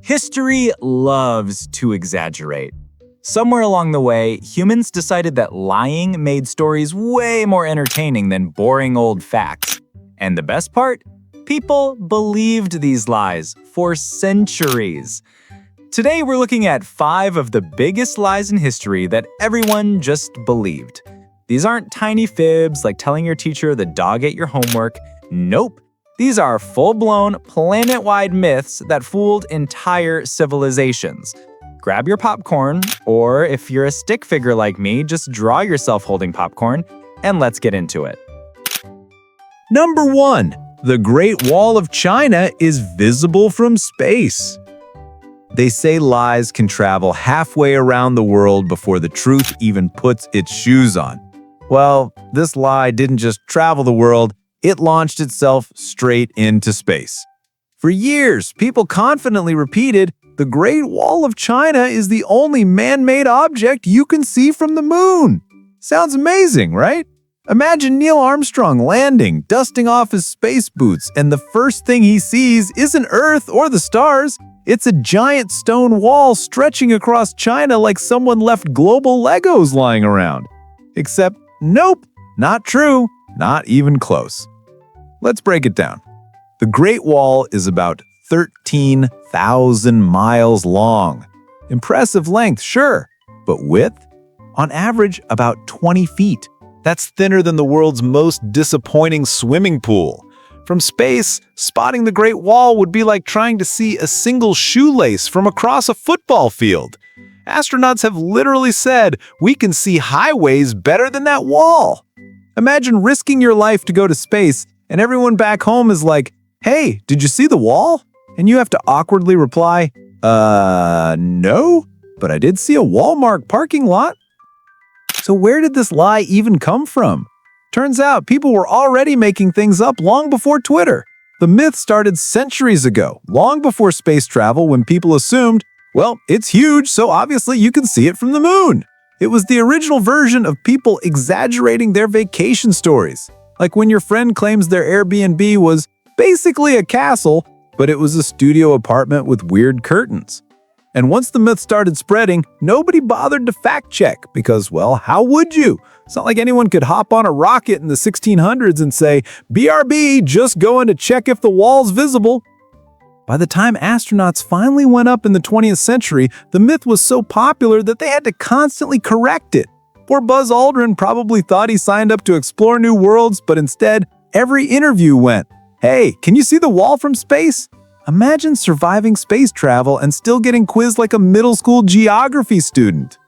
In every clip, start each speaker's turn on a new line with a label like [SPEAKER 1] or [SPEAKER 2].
[SPEAKER 1] History loves to exaggerate. Somewhere along the way, humans decided that lying made stories way more entertaining than boring old facts. And the best part? People believed these lies for centuries. Today, we're looking at 5 of the biggest lies in history that everyone just believed. These aren't tiny fibs like telling your teacher the dog ate your homework. Nope. These are full-blown, planet-wide myths that fooled entire civilizations. Grab your popcorn, or if you're a stick figure like me, just draw yourself holding popcorn, and let's get into it.
[SPEAKER 2] Number 1. The Great Wall of China is visible from space. They say lies can travel halfway around the world before the truth even puts its shoes on. Well, this lie didn't just travel the world, it launched itself straight into space. For years, people confidently repeated, the Great Wall of China is the only man-made object you can see from the moon. Sounds amazing, right? Imagine Neil Armstrong landing, dusting off his space boots, and the first thing he sees isn't Earth or the stars. It's a giant stone wall stretching across China like someone left global Legos lying around. Except, nope, not true. Not even close. Let's break it down. The Great Wall is about 13,000 miles long. Impressive length, sure, but width? On average, about 20 feet. That's thinner than the world's most disappointing swimming pool. From space, spotting the Great Wall would be like trying to see a single shoelace from across a football field. Astronauts have literally said, we can see highways better than that wall. Imagine risking your life to go to space, and everyone back home is like, hey, did you see the wall? And you have to awkwardly reply, no, but I did see a Walmart parking lot. So where did this lie even come from? Turns out people were already making things up long before Twitter. The myth started centuries ago, long before space travel, when people assumed, well, it's huge, so obviously you can see it from the moon. It was the original version of people exaggerating their vacation stories. Like when your friend claims their Airbnb was basically a castle, but it was a studio apartment with weird curtains. And once the myth started spreading, nobody bothered to fact check because, well, how would you? It's not like anyone could hop on a rocket in the 1600s and say, BRB, just going to check if the wall's visible. By the time astronauts finally went up in the 20th century, the myth was so popular that they had to constantly correct it. Poor Buzz Aldrin probably thought he signed up to explore new worlds, but instead, every interview went, hey, can you see the wall from space? Imagine surviving space travel and still getting quizzed like a middle school geography student.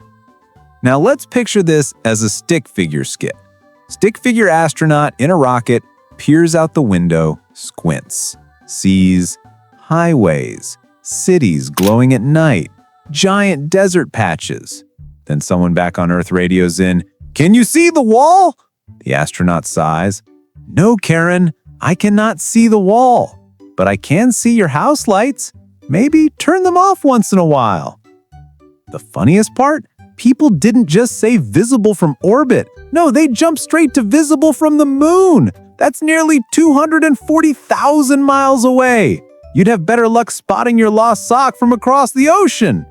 [SPEAKER 2] Now let's picture this as a stick figure skit. Stick figure astronaut in a rocket peers out the window, squints, sees highways, cities glowing at night, giant desert patches. Then someone back on Earth radios in, can you see the wall? The astronaut sighs, no, Karen, I cannot see the wall, but I can see your house lights. Maybe turn them off once in a while. The funniest part? People didn't just say visible from orbit. No, they jumped straight to visible from the moon. That's nearly 240,000 miles away. You'd have better luck spotting your lost sock from across the ocean.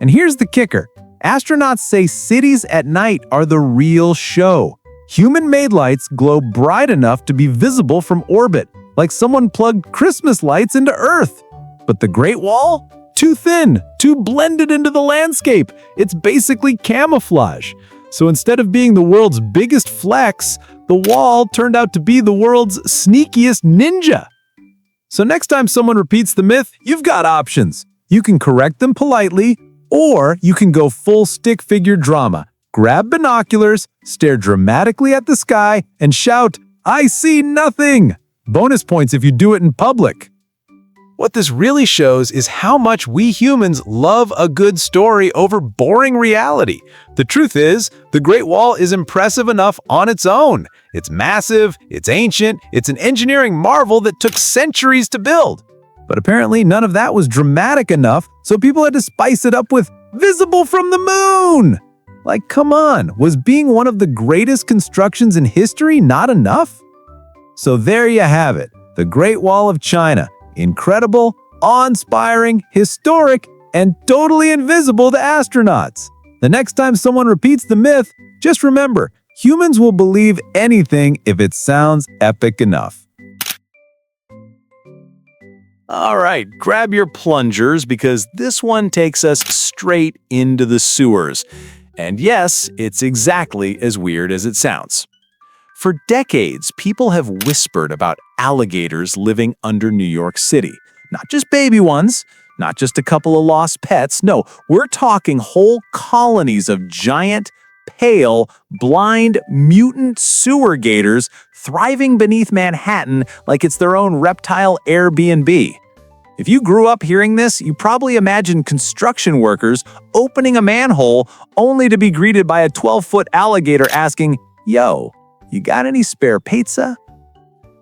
[SPEAKER 2] And here's the kicker. Astronauts say cities at night are the real show. Human-made lights glow bright enough to be visible from orbit, like someone plugged Christmas lights into Earth. But the Great Wall? Too thin, too blended into the landscape. It's basically camouflage. So instead of being the world's biggest flex, the wall turned out to be the world's sneakiest ninja. So next time someone repeats the myth, you've got options. You can correct them politely, or you can go full stick figure drama. Grab binoculars, stare dramatically at the sky, and shout, I see nothing! Bonus points if you do it in public. What this really shows is how much we humans love a good story over boring reality. The truth is, the Great Wall is impressive enough on its own. It's massive, it's ancient, it's an engineering marvel that took centuries to build. But apparently none of that was dramatic enough, so people had to spice it up with visible from the moon! Like, come on, was being one of the greatest constructions in history not enough? So there you have it, the Great Wall of China. Incredible, awe-inspiring, historic, and totally invisible to astronauts. The next time someone repeats the myth, just remember, humans will believe anything if it sounds epic enough.
[SPEAKER 3] All right, grab your plungers because this one takes us straight into the sewers. And yes, it's exactly as weird as it sounds. For decades, people have whispered about alligators living under New York City. Not just baby ones, not just a couple of lost pets. No, we're talking whole colonies of giant, pale, blind, mutant sewer gators thriving beneath Manhattan like it's their own reptile Airbnb. If you grew up hearing this, you probably imagined construction workers opening a manhole only to be greeted by a 12-foot alligator asking, "Yo, you got any spare pizza?"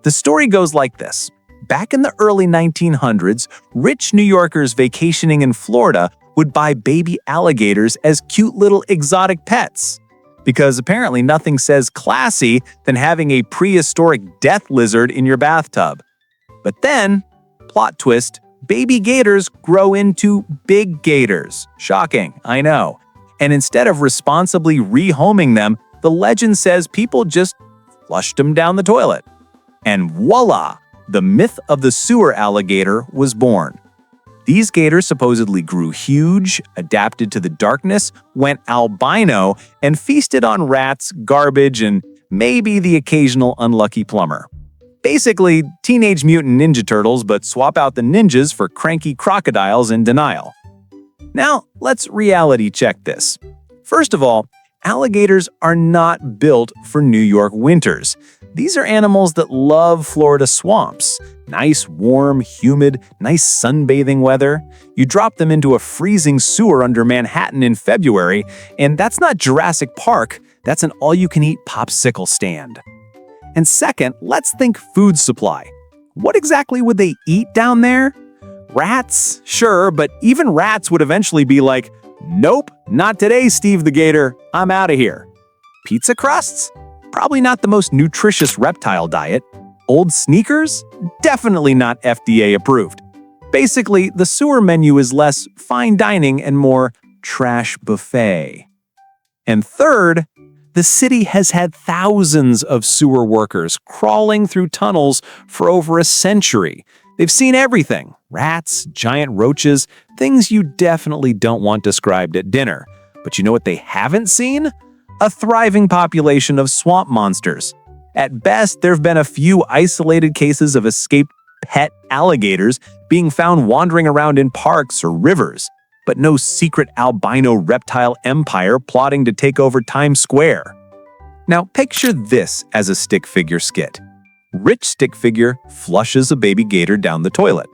[SPEAKER 3] The story goes like this. Back in the early 1900s, rich New Yorkers vacationing in Florida would buy baby alligators as cute little exotic pets. Because apparently nothing says classy than having a prehistoric death lizard in your bathtub. But then, plot twist, baby gators grow into big gators. Shocking, I know. And instead of responsibly rehoming them, the legend says people just flushed them down the toilet. And voila! The myth of the sewer alligator was born. These gators supposedly grew huge, adapted to the darkness, went albino, and feasted on rats, garbage, and maybe the occasional unlucky plumber. Basically, Teenage Mutant Ninja Turtles, but swap out the ninjas for cranky crocodiles in denial. Now, let's reality check this. First of all, alligators are not built for New York winters. These are animals that love Florida swamps. Nice, warm, humid, nice sunbathing weather. You drop them into a freezing sewer under Manhattan in February, and that's not Jurassic Park, that's an all-you-can-eat popsicle stand. And second, let's think food supply. What exactly would they eat down there? Rats? Sure, but even rats would eventually be like, "Nope, not today, Steve the Gator. I'm out of here." Pizza crusts? Probably not the most nutritious reptile diet. Old sneakers? Definitely not FDA approved. Basically, the sewer menu is less fine dining and more trash buffet. And third, the city has had thousands of sewer workers crawling through tunnels for over a century. They've seen everything: rats, giant roaches, things you definitely don't want described at dinner. But you know what they haven't seen? A thriving population of swamp monsters. At best, there have been a few isolated cases of escaped pet alligators being found wandering around in parks or rivers, but no secret albino reptile empire plotting to take over Times Square. Now picture this as a stick figure skit. Rich stick figure flushes a baby gator down the toilet.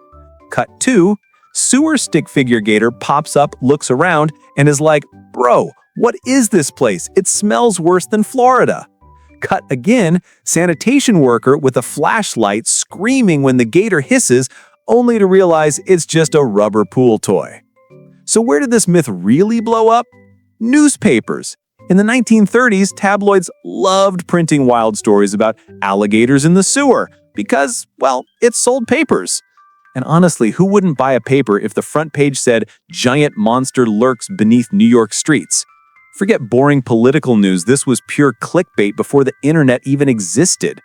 [SPEAKER 3] Cut 2, sewer stick figure gator pops up, looks around, and is like, "Bro, what is this place? It smells worse than Florida." Cut again, sanitation worker with a flashlight screaming when the gator hisses, only to realize it's just a rubber pool toy. So where did this myth really blow up? Newspapers. In the 1930s, tabloids loved printing wild stories about alligators in the sewer because, well, it sold papers. And honestly, who wouldn't buy a paper if the front page said, "Giant monster lurks beneath New York streets"? Forget boring political news, this was pure clickbait before the internet even existed.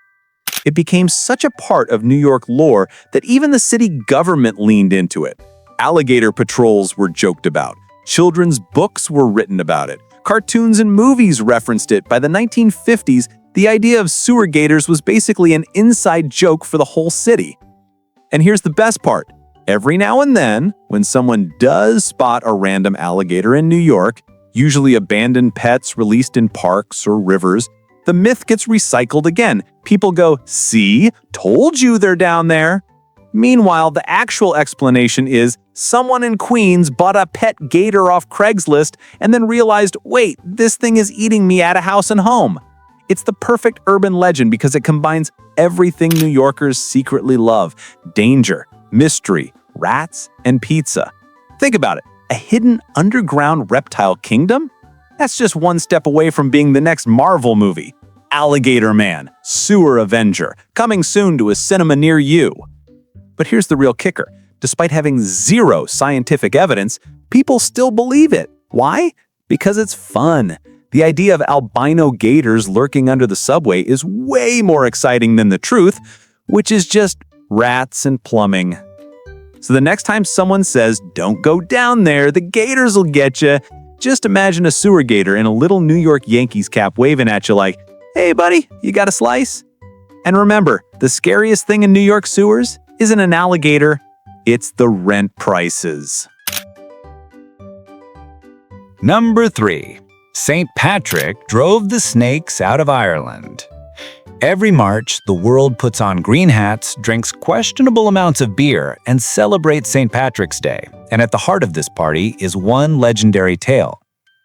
[SPEAKER 3] It became such a part of New York lore that even the city government leaned into it. Alligator patrols were joked about. Children's books were written about it. Cartoons and movies referenced it. By the 1950s, the idea of sewer gators was basically an inside joke for the whole city. And here's the best part. Every now and then, when someone does spot a random alligator in New York, usually abandoned pets released in parks or rivers, the myth gets recycled again. People go, "See? Told you they're down there." Meanwhile, the actual explanation is someone in Queens bought a pet gator off Craigslist and then realized, wait, this thing is eating me at a house and home. It's the perfect urban legend because it combines everything New Yorkers secretly love: danger, mystery, rats, and pizza. Think about it. A hidden underground reptile kingdom? That's just one step away from being the next Marvel movie. Alligator Man, Sewer Avenger, coming soon to a cinema near you. But here's the real kicker. Despite having zero scientific evidence, people still believe it. Why? Because it's fun. The idea of albino gators lurking under the subway is way more exciting than the truth, which is just rats and plumbing. So the next time someone says, "Don't go down there, the gators will get you," just imagine a sewer gator in a little New York Yankees cap waving at you like, "Hey buddy, you got a slice?" And remember, the scariest thing in New York sewers isn't an alligator, it's the rent prices.
[SPEAKER 1] Number 3. St. Patrick drove the snakes out of Ireland. Every March, the world puts on green hats, drinks questionable amounts of beer, and celebrates St. Patrick's Day. And at the heart of this party is one legendary tale.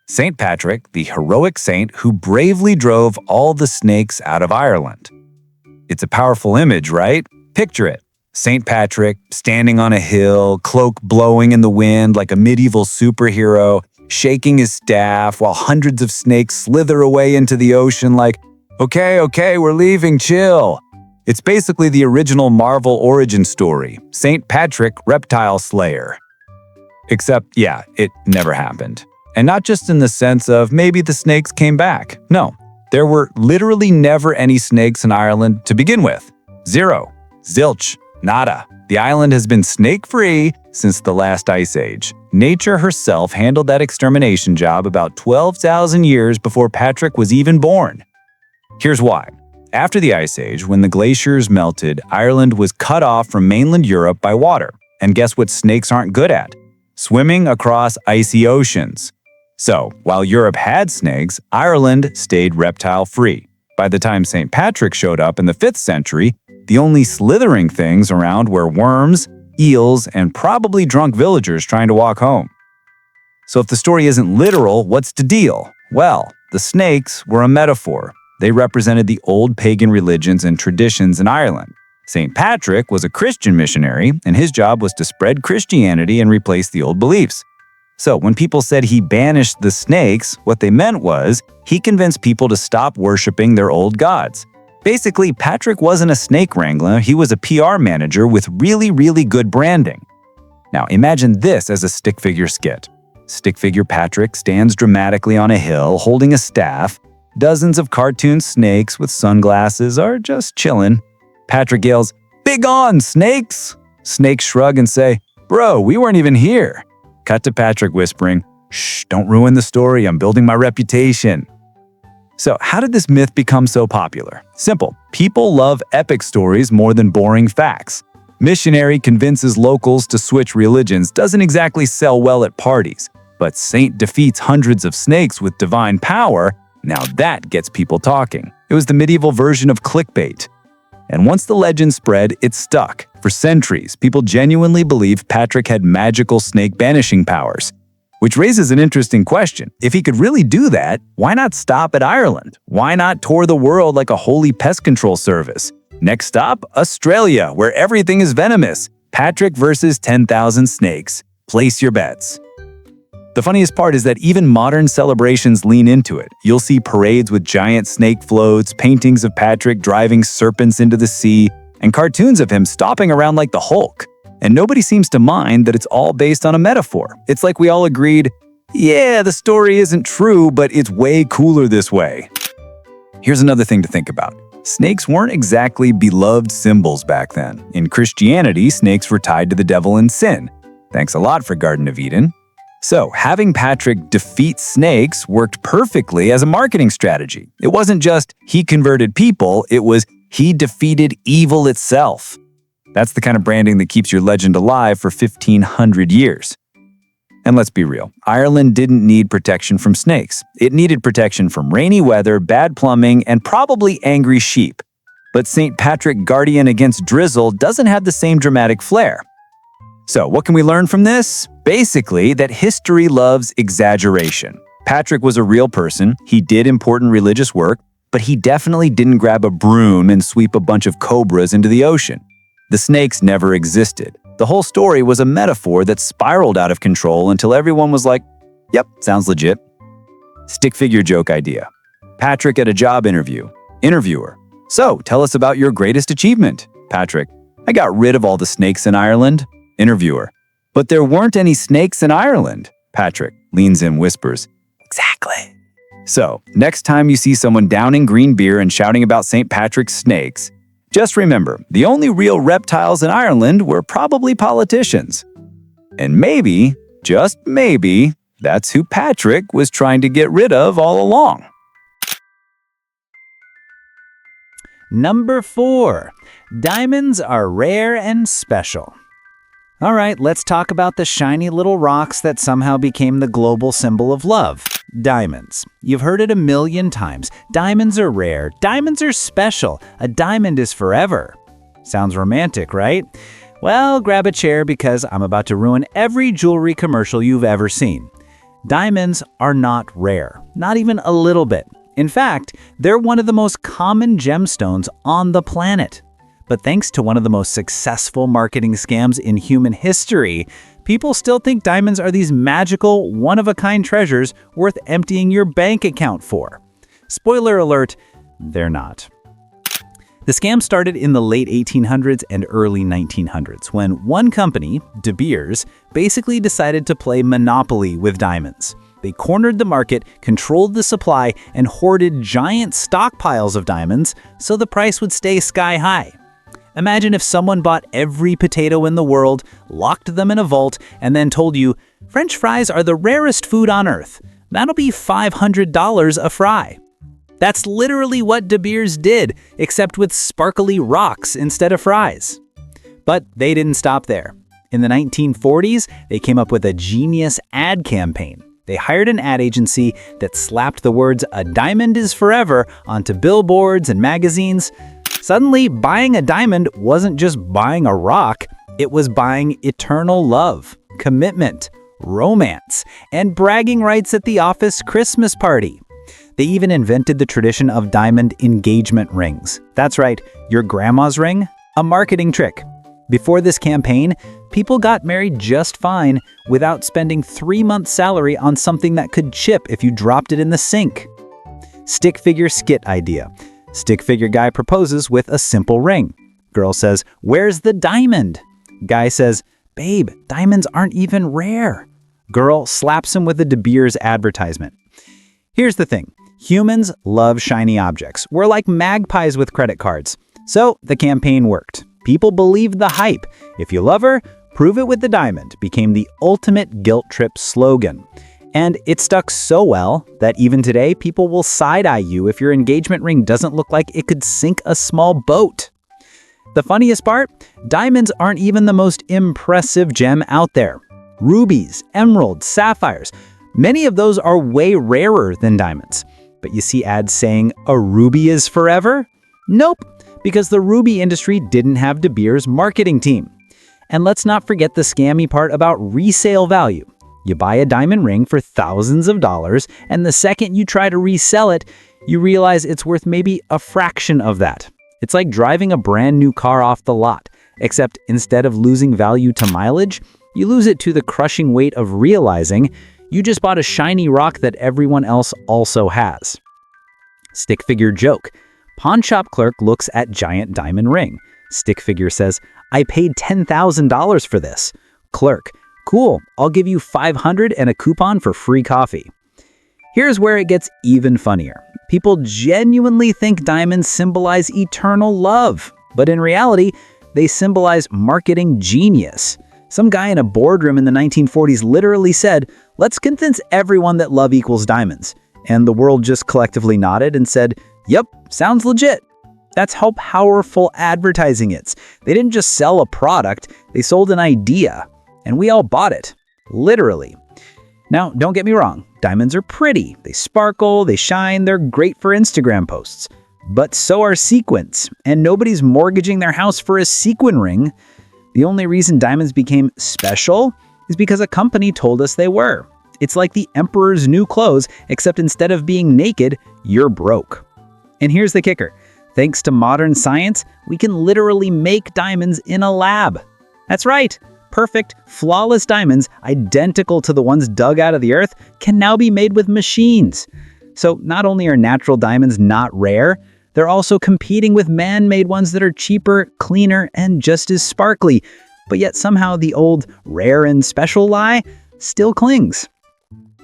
[SPEAKER 1] St. Patrick, the heroic saint who bravely drove all the snakes out of Ireland. It's a powerful image, right? Picture it. St. Patrick standing on a hill, cloak blowing in the wind like a medieval superhero, shaking his staff while hundreds of snakes slither away into the ocean like, Okay, we're leaving, chill. It's basically the original Marvel origin story, St. Patrick, Reptile Slayer. Except, yeah, it never happened. And not just in the sense of maybe the snakes came back. No, there were literally never any snakes in Ireland to begin with. Zero. Zilch. Nada. The island has been snake-free since the last ice age. Nature herself handled that extermination job about 12,000 years before Patrick was even born. Here's why. After the Ice Age, when the glaciers melted, Ireland was cut off from mainland Europe by water. And guess what snakes aren't good at? Swimming across icy oceans. So, while Europe had snakes, Ireland stayed reptile-free. By the time St. Patrick showed up in the 5th century, the only slithering things around were worms, eels, and probably drunk villagers trying to walk home. So if the story isn't literal, what's the deal? Well, the snakes were a metaphor. They represented the old pagan religions and traditions in Ireland. St. Patrick was a Christian missionary, and his job was to spread Christianity and replace the old beliefs. So when people said he banished the snakes, what they meant was he convinced people to stop worshiping their old gods. Basically, Patrick wasn't a snake wrangler, he was a PR manager with really good branding. Now imagine this as a stick figure skit. Stick figure Patrick stands dramatically on a hill holding a staff. Dozens of cartoon snakes with sunglasses are just chillin'. Patrick yells, "Big on, snakes!" Snakes shrug and say, "Bro, we weren't even here." Cut to Patrick whispering, "Shh, don't ruin the story, I'm building my reputation." So how did this myth become so popular? Simple. People love epic stories more than boring facts. Missionary convinces locals to switch religions doesn't exactly sell well at parties, but saint defeats hundreds of snakes with divine power. Now that gets people talking. It was the medieval version of clickbait. And once the legend spread, it stuck. For centuries, people genuinely believed Patrick had magical snake banishing powers. Which raises an interesting question. If he could really do that, why not stop at Ireland? Why not tour the world like a holy pest control service? Next stop, Australia, where everything is venomous. Patrick versus 10,000 snakes. Place your bets. The funniest part is that even modern celebrations lean into it. You'll see parades with giant snake floats, paintings of Patrick driving serpents into the sea, and cartoons of him stomping around like the Hulk. And nobody seems to mind that it's all based on a metaphor. It's like we all agreed, yeah, the story isn't true, but it's way cooler this way. Here's another thing to think about. Snakes weren't exactly beloved symbols back then. In Christianity, snakes were tied to the devil and sin. Thanks a lot for Garden of Eden. So, having Patrick defeat snakes worked perfectly as a marketing strategy. It wasn't just he converted people, it was he defeated evil itself. That's the kind of branding that keeps your legend alive for 1,500 years. And let's be real, Ireland didn't need protection from snakes. It needed protection from rainy weather, bad plumbing, and probably angry sheep. But St. Patrick Guardian against drizzle doesn't have the same dramatic flair. So, what can we learn from this? Basically, that history loves exaggeration. Patrick was a real person, he did important religious work, but he definitely didn't grab a broom and sweep a bunch of cobras into the ocean. The snakes never existed. The whole story was a metaphor that spiraled out of control until everyone was like, yep, sounds legit. Stick figure joke idea. Patrick at a job interview. Interviewer. So, tell us about your greatest achievement. Patrick. I got rid of all the snakes in Ireland. Interviewer. But there weren't any snakes in Ireland. Patrick leans in, whispers. Exactly. So, next time you see someone downing green beer and shouting about St. Patrick's snakes, just remember, the only real reptiles in Ireland were probably politicians. And maybe, just maybe, that's who Patrick was trying to get rid of all along.
[SPEAKER 4] Number 4. Diamonds are rare and special. All right, let's talk about the shiny little rocks that somehow became the global symbol of love. Diamonds. You've heard it a million times. Diamonds are rare. Diamonds are special. A diamond is forever. Sounds romantic, right? Well, grab a chair because I'm about to ruin every jewelry commercial you've ever seen. Diamonds are not rare, not even a little bit. In fact, they're one of the most common gemstones on the planet. But thanks to one of the most successful marketing scams in human history, people still think diamonds are these magical, one-of-a-kind treasures worth emptying your bank account for. Spoiler alert, they're not. The scam started in the late 1800s and early 1900s when one company, De Beers, basically decided to play Monopoly with diamonds. They cornered the market, controlled the supply, and hoarded giant stockpiles of diamonds so the price would stay sky high. Imagine if someone bought every potato in the world, locked them in a vault, and then told you, French fries are the rarest food on earth. That'll be $500 a fry. That's literally what De Beers did, except with sparkly rocks instead of fries. But they didn't stop there. In the 1940s, they came up with a genius ad campaign. They hired an ad agency that slapped the words "A diamond is forever" onto billboards and magazines. Suddenly, buying a diamond wasn't just buying a rock, it was buying eternal love, commitment, romance, and bragging rights at the office Christmas party. They even invented the tradition of diamond engagement rings. That's right, your grandma's ring, a marketing trick. Before this campaign, people got married just fine without spending 3 months' salary on something that could chip if you dropped it in the sink. Stick figure skit idea. Stick figure guy proposes with a simple ring. Girl says, "Where's the diamond?" Guy says, "Babe, diamonds aren't even rare." Girl slaps him with a De Beers advertisement. Here's the thing. Humans love shiny objects. We're like magpies with credit cards. So the campaign worked. People believed the hype. If you love her, prove it with the diamond became the ultimate guilt trip slogan. And it stuck so well that even today, people will side-eye you if your engagement ring doesn't look like it could sink a small boat. The funniest part? Diamonds aren't even the most impressive gem out there. Rubies, emeralds, sapphires, many of those are way rarer than diamonds. But you see ads saying, "A ruby is forever?" Nope, because the ruby industry didn't have De Beers' marketing team. And let's not forget the scammy part about resale value. You buy a diamond ring for thousands of dollars, and the second you try to resell it, you realize it's worth maybe a fraction of that. It's like driving a brand new car off the lot, except instead of losing value to mileage, you lose it to the crushing weight of realizing you just bought a shiny rock that everyone else also has. Stick figure joke. Pawn shop clerk looks at giant diamond ring. Stick figure says, "I paid $10,000 for this." Clerk, "Cool, I'll give you $500 and a coupon for free coffee." Here's where it gets even funnier. People genuinely think diamonds symbolize eternal love, but in reality, they symbolize marketing genius. Some guy in a boardroom in the 1940s literally said, "Let's convince everyone that love equals diamonds." And the world just collectively nodded and said, "Yep, sounds legit." That's how powerful advertising is. They didn't just sell a product, they sold an idea. And we all bought it, literally. Now, don't get me wrong, diamonds are pretty. They sparkle, they shine, they're great for Instagram posts. But so are sequins, and nobody's mortgaging their house for a sequin ring. The only reason diamonds became special is because a company told us they were. It's like the emperor's new clothes, except instead of being naked, you're broke. And here's the kicker. Thanks to modern science, we can literally make diamonds in a lab. That's right. Perfect, flawless diamonds, identical to the ones dug out of the earth, can now be made with machines. So not only are natural diamonds not rare, they're also competing with man-made ones that are cheaper, cleaner, and just as sparkly. but yet somehow the old rare and special lie still clings.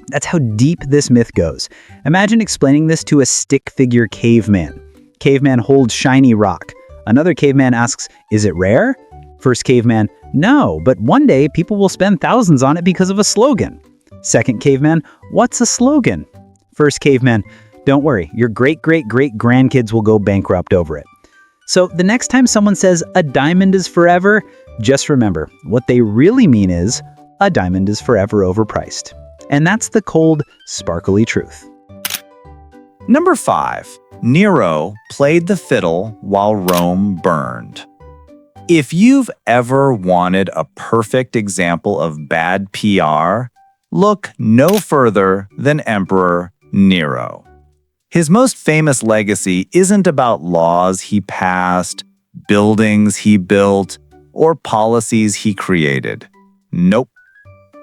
[SPEAKER 4] That's how deep this myth goes. Imagine explaining this to a stick figure caveman. Caveman holds shiny rock. Another caveman asks, "Is it rare?" First caveman, "No, but one day people will spend thousands on it because of a slogan." Second caveman, "What's a slogan?" First caveman, "Don't worry, your great-great-great-grandkids will go bankrupt over it." So the next time someone says a diamond is forever, just remember, what they really mean is a diamond is forever overpriced. And that's the cold, sparkly truth.
[SPEAKER 1] Number 5. Nero played the fiddle while Rome burned. If you've ever wanted a perfect example of bad PR, look no further than Emperor Nero. His most famous legacy isn't about laws he passed, buildings he built, or policies he created. Nope.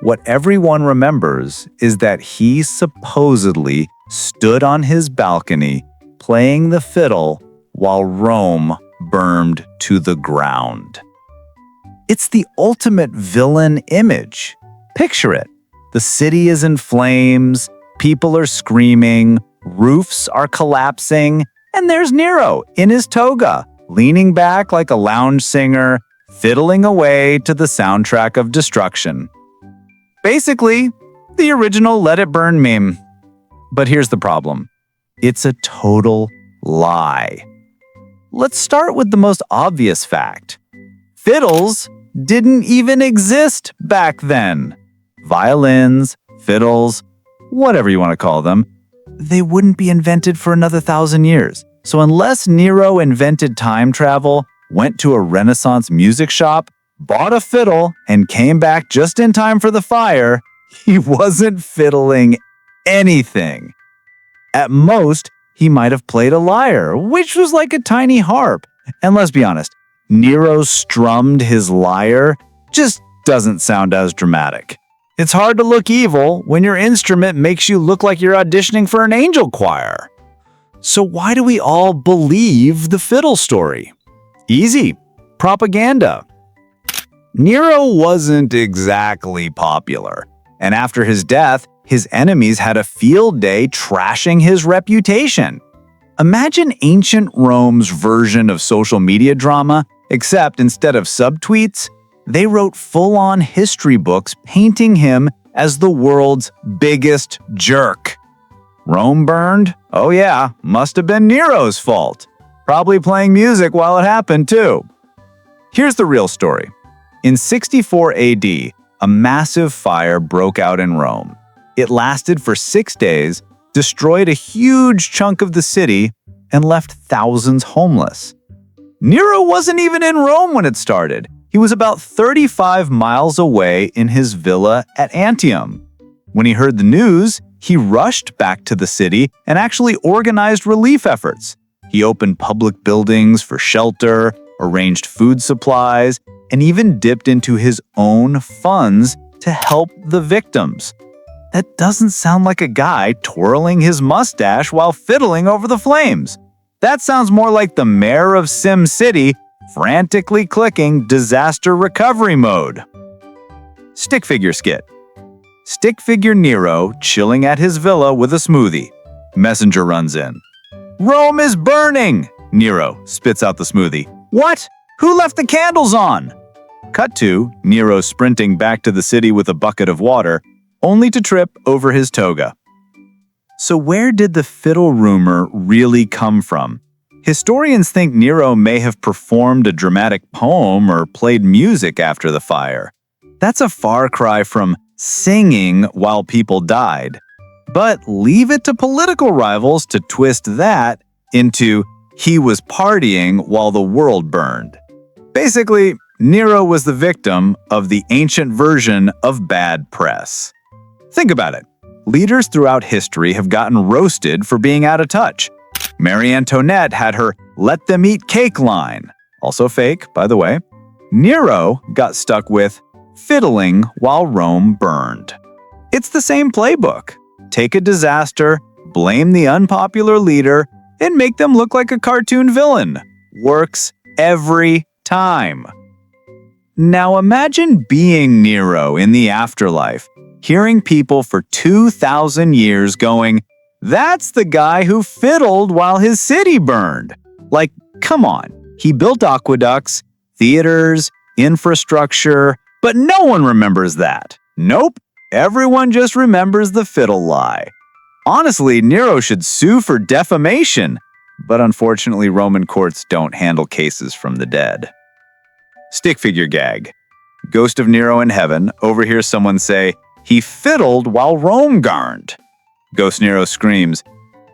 [SPEAKER 1] What everyone remembers is that he supposedly stood on his balcony playing the fiddle while Rome burned to the ground. It's the ultimate villain image. Picture it. The city is in flames, people are screaming, roofs are collapsing, and there's Nero in his toga, leaning back like a lounge singer, fiddling away to the soundtrack of destruction. Basically, the original Let It Burn meme. But here's the problem. It's a total lie. Let's start with the most obvious fact. Fiddles didn't even exist back then. Violins, fiddles, whatever you want to call them, they wouldn't be invented for another 1,000 years. So unless Nero invented time travel, went to a Renaissance music shop, bought a fiddle, and came back just in time for the fire, he wasn't fiddling anything. At most, he might have played a lyre, which was like a tiny harp. And let's be honest, Nero strummed his lyre just doesn't sound as dramatic. It's hard to look evil when your instrument makes you look like you're auditioning for an angel choir. So why do we all believe the fiddle story? Easy. Propaganda. Nero wasn't exactly popular, and after his death, his enemies had a field day trashing his reputation. Imagine ancient Rome's version of social media drama, except instead of subtweets, they wrote full-on history books painting him as the world's biggest jerk. Rome burned? Oh yeah, must have been Nero's fault. Probably playing music while it happened too. Here's the real story. In 64 AD, a massive fire broke out in Rome. It lasted for 6 days, destroyed a huge chunk of the city, and left thousands homeless. Nero wasn't even in Rome when it started. He was about 35 miles away in his villa at Antium. When he heard the news, he rushed back to the city and actually organized relief efforts. He opened public buildings for shelter, arranged food supplies, and even dipped into his own funds to help the victims. That doesn't sound like a guy twirling his mustache while fiddling over the flames. That sounds more like the mayor of Sim City frantically clicking disaster recovery mode. Stick figure skit. Stick figure Nero chilling at his villa with a smoothie. Messenger runs in. "Rome is burning!" Nero spits out the smoothie. "What? Who left the candles on?" Cut to Nero sprinting back to the city with a bucket of water, only to trip over his toga. So where did the fiddle rumor really come from? Historians think Nero may have performed a dramatic poem or played music after the fire. That's a far cry from singing while people died. But leave it to political rivals to twist that into he was partying while the world burned. Basically, Nero was the victim of the ancient version of bad press. Think about it. Leaders throughout history have gotten roasted for being out of touch. Marie Antoinette had her "let them eat cake" line. Also fake, by the way. Nero got stuck with fiddling while Rome burned. It's the same playbook. Take a disaster, blame the unpopular leader, and make them look like a cartoon villain. Works every time.
[SPEAKER 2] Now imagine being Nero in the afterlife, hearing people for 2,000 years going, "That's the guy who fiddled while his city burned." Like, come on, he built aqueducts, theaters, infrastructure, but no one remembers that. Nope, everyone just remembers the fiddle lie. Honestly, Nero should sue for defamation, but unfortunately Roman courts don't handle cases from the dead. Stick figure gag. Ghost of Nero in heaven overhears someone say, "He fiddled while Rome garned." Ghost Nero screams,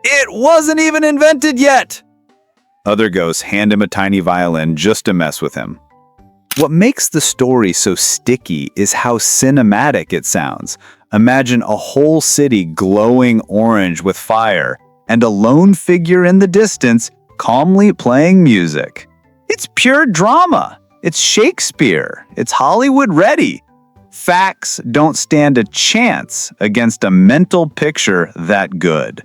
[SPEAKER 2] "It wasn't even invented yet!" Other ghosts hand him a tiny violin just to mess with him. What makes the story so sticky is how cinematic it sounds. Imagine a whole city glowing orange with fire, and a lone figure in the distance calmly playing music. It's pure drama. It's Shakespeare. It's Hollywood ready. Facts don't stand a chance against a mental picture that good.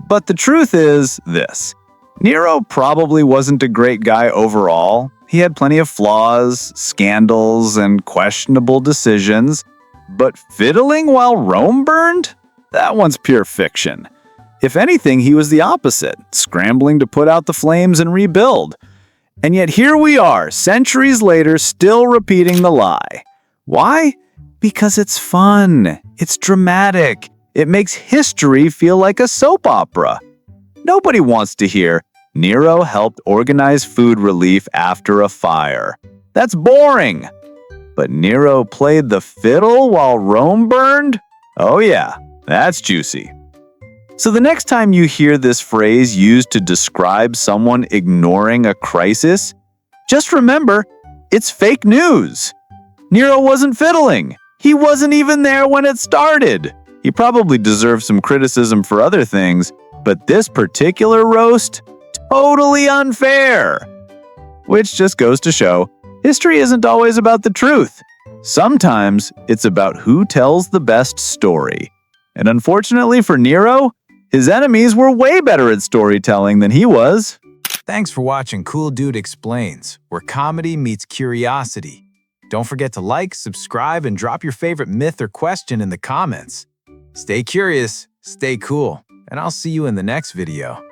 [SPEAKER 2] But the truth is this. Nero probably wasn't a great guy overall. He had plenty of flaws, scandals, and questionable decisions. But fiddling while Rome burned? That one's pure fiction. If anything, he was the opposite, scrambling to put out the flames and rebuild. And yet here we are, centuries later, still repeating the lie. Why? Because it's fun. It's dramatic. It makes history feel like a soap opera. Nobody wants to hear, "Nero helped organize food relief after a fire." That's boring. But Nero played the fiddle while Rome burned? Oh yeah, that's juicy. So the next time you hear this phrase used to describe someone ignoring a crisis, just remember, it's fake news. Nero wasn't fiddling. He wasn't even there when it started. He probably deserves some criticism for other things, but this particular roast, totally unfair. Which just goes to show, history isn't always about the truth. Sometimes it's about who tells the best story. And unfortunately for Nero, his enemies were way better at storytelling than he was.
[SPEAKER 1] Thanks for watching Cool Dude Explains, where comedy meets curiosity. Don't forget to like, subscribe, and drop your favorite myth or question in the comments. Stay curious, stay cool, and I'll see you in the next video.